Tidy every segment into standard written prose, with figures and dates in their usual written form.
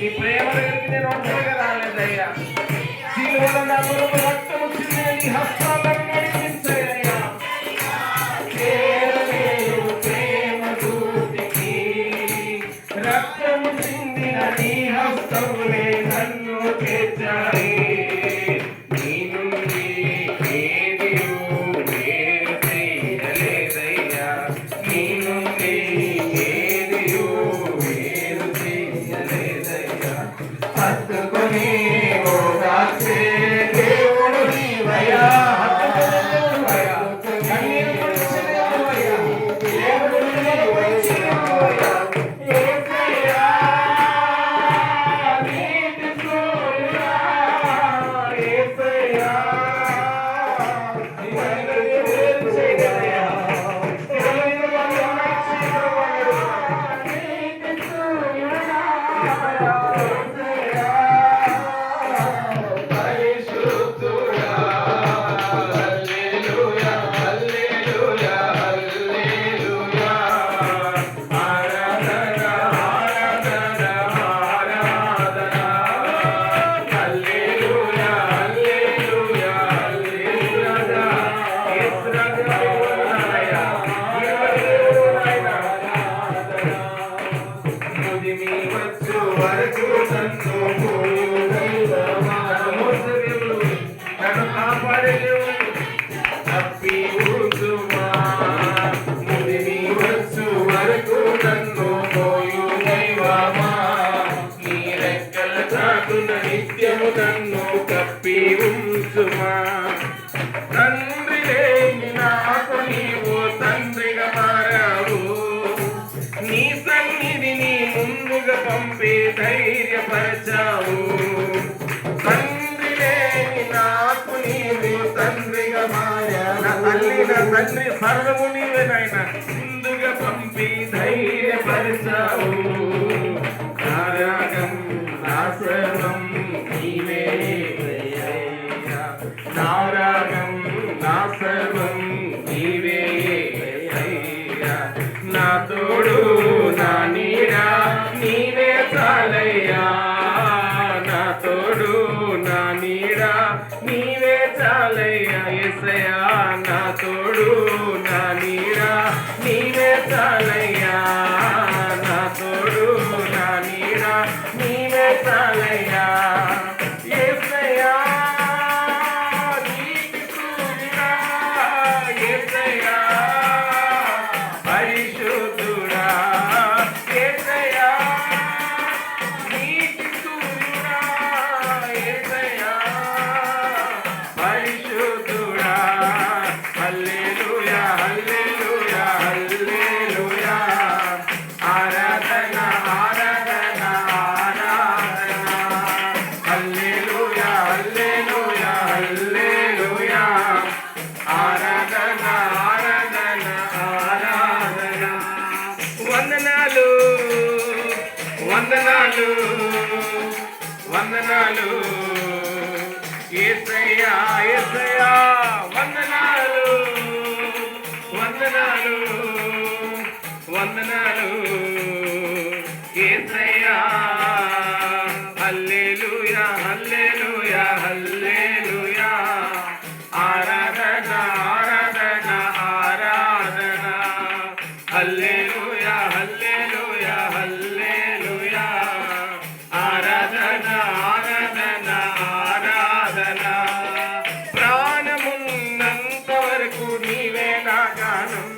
నీ ప్రేమ దగ్గరికి నేను ఒంటరిగా రాలేదయ్యా. సిలువలో నా కొరకు రక్తం వచ్చింది, నీ హస్తాలను నడిపించాయ్యా. చేరలేదు ప్రేమ దూతికి, రక్తము చిందిన నీ హస్తములే నన్ను చేర్చాయి. నిత్యము నన్ను కప్పి ఉంచుమా. తండ్రి లేని నాకు నీవు తండ్రిగా మారావు. నీ సన్నిధిని ముందుగా పంపి ధైర్యపరచావు. తండ్రి లేని నాకు నీవు తండ్రిగా మారావు. నా తండ్రి సర్వము నీవే నాయన, ముందుగా పంపి ధైర్యపరచావు. నారాగం నా సర్వం నీవే, నారాగం నా సర్వం నీవే. నా తోడు నా నీడా నీవే చాలయ్యా. నా తోడు నా నీడా నీవే చాలయ్యా. యేసయ్యా నా తోడు నా నీడా నీవే చాలయ్యా. నా తోడు నా నీడా నీవే చాలయ్యా. యేసయ్యా నీకు సూర్యుడా, యేసయ్యా పరిశుద్ధుడా. యేసయ్యా నీకు సూర్యుడా, యేసయ్యా పరిశుద్ధుడా. హల్లెలూయా హల్లెలూయా హల్లెలూయా. ఆరాధన ఆరాధన ఆరాధన. హల్లెలూయా హల్లెలూయా హల్లెలూయా. ఆరాధన ఆరాధన ఆరాధన. వందనాలు వందనాలు వందనాలు యేసయ్యా యేసయ్యా. వందనాలు వందనాలు వందనాలు యేసయ్యా. హల్లెలూయా హల్లెలూయా హల్లెలూయా. ఆరాధన ఆరాధన ఆరాధన. హల్లెలూయా హల్లెలూయా హల్లెలూయా. ఆరాధన ఆరాధన ఆరాధన. ప్రాణమున్నంత వరకు నీవే నా గానం.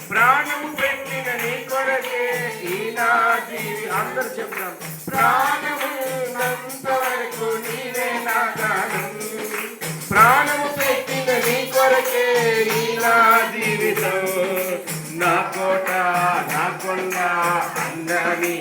ప్రాణము పెట్టిన నీ కొరకే ఈ నా జీవి. అందరు చెప్తాం. ప్రాణమున్నంత వరకు నీవే నా గానం. ప్రాణము పెట్టిన నీ కొరకే ఈ నా జీవితం. నా కోట నా కొండ అందరి